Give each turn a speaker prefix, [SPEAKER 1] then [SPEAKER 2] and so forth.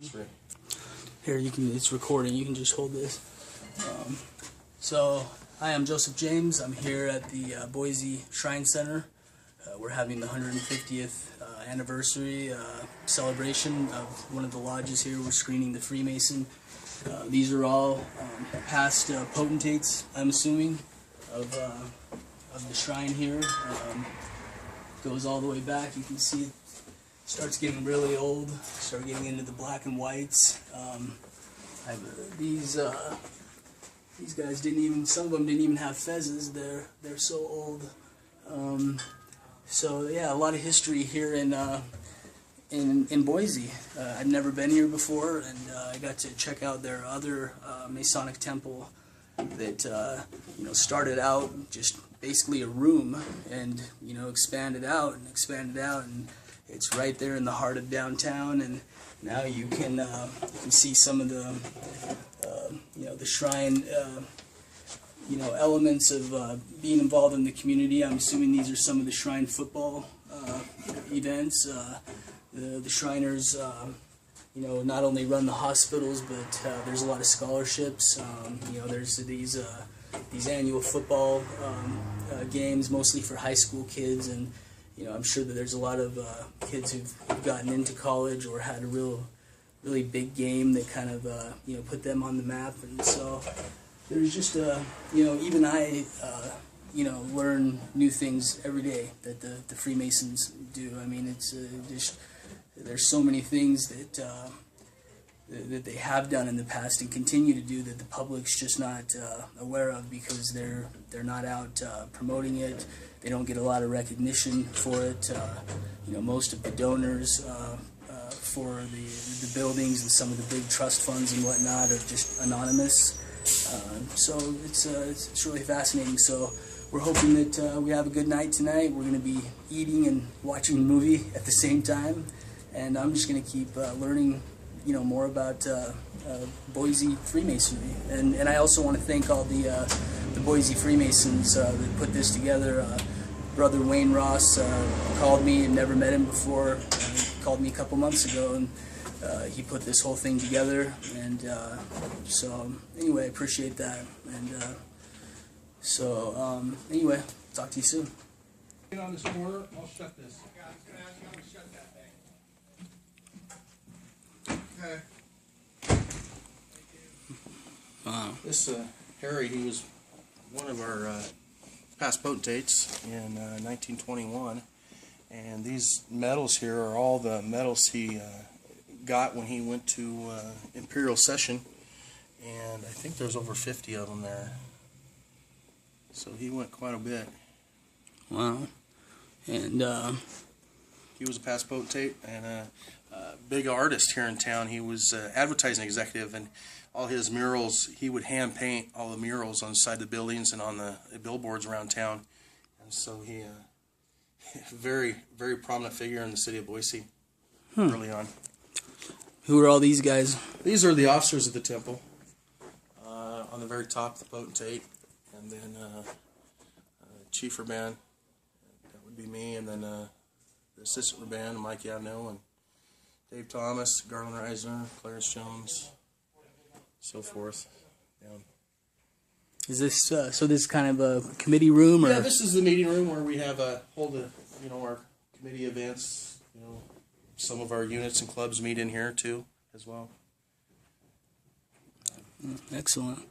[SPEAKER 1] Here, it's recording, you can just hold this. So, hi, I'm Joseph James. I'm here at the Boise Shrine Center. We're having the 150th anniversary celebration of one of the lodges here. We're screening the Freemason. These are all past potentates, I'm assuming, of the shrine here. Goes all the way back. You can see it starts getting really old. Start getting into the black and whites. These guys didn't even. Some of them didn't even have fezzes. They're so old. So yeah, a lot of history here in Boise. I'd never been here before, and I got to check out their other Masonic temple that started out just basically a room, and expanded out, and it's right there in the heart of downtown. And now you can see some of the the shrine elements of being involved in the community. I'm assuming these are some of the shrine football events. The Shriners not only run the hospitals, but there's a lot of scholarships. There's these annual football games, mostly for high school kids, and I'm sure that there's a lot of kids who've gotten into college or had a really big game that kind of put them on the map. And so there's just even I learn new things every day that the Freemasons do. I mean, it's just there's so many things that they have done in the past and continue to do that the public's just not aware of, because they're not out promoting it. They don't get a lot of recognition for it. Most of the donors for the buildings and some of the big trust funds and whatnot are just anonymous. So it's really fascinating. So we're hoping that we have a good night tonight. We're going to be eating and watching a movie at the same time, and I'm just going to keep learning more about Boise Freemasonry. And I also want to thank all the Boise Freemasons that put this together. Brother Wayne Ross called me, and never met him before. Called me a couple months ago, and he put this whole thing together. And so anyway, I appreciate that. And anyway, talk to you soon.
[SPEAKER 2] Get on this corner, I'll shut this. I was going to ask you how to shut that thing. Okay.
[SPEAKER 1] Wow.
[SPEAKER 3] This Harry, he was one of our past potentates in 1921, and these medals here are all the medals he got when he went to Imperial Session, and I think there's over 50 of them there. So he went quite a bit.
[SPEAKER 1] Wow. And
[SPEAKER 3] he was a past potentate and a big artist here in town. He was advertising executive, and all his murals, he would hand paint all the murals on the side of the buildings and on the billboards around town. And so he very, very prominent figure in the city of Boise early on.
[SPEAKER 1] who are all these guys?
[SPEAKER 3] These are the officers of the temple. On the very top, the potentate, and then Chief Urban, that would be me, and then the Assistant Urban, Mike Yavno, and Dave Thomas, Garland Reisner, Clarence Jones, so forth. Yeah.
[SPEAKER 1] Is this so? This is kind of a committee room, or?
[SPEAKER 3] Yeah, this is the meeting room where we have hold our committee events. Some of our units and clubs meet in here too, as well.
[SPEAKER 1] Excellent.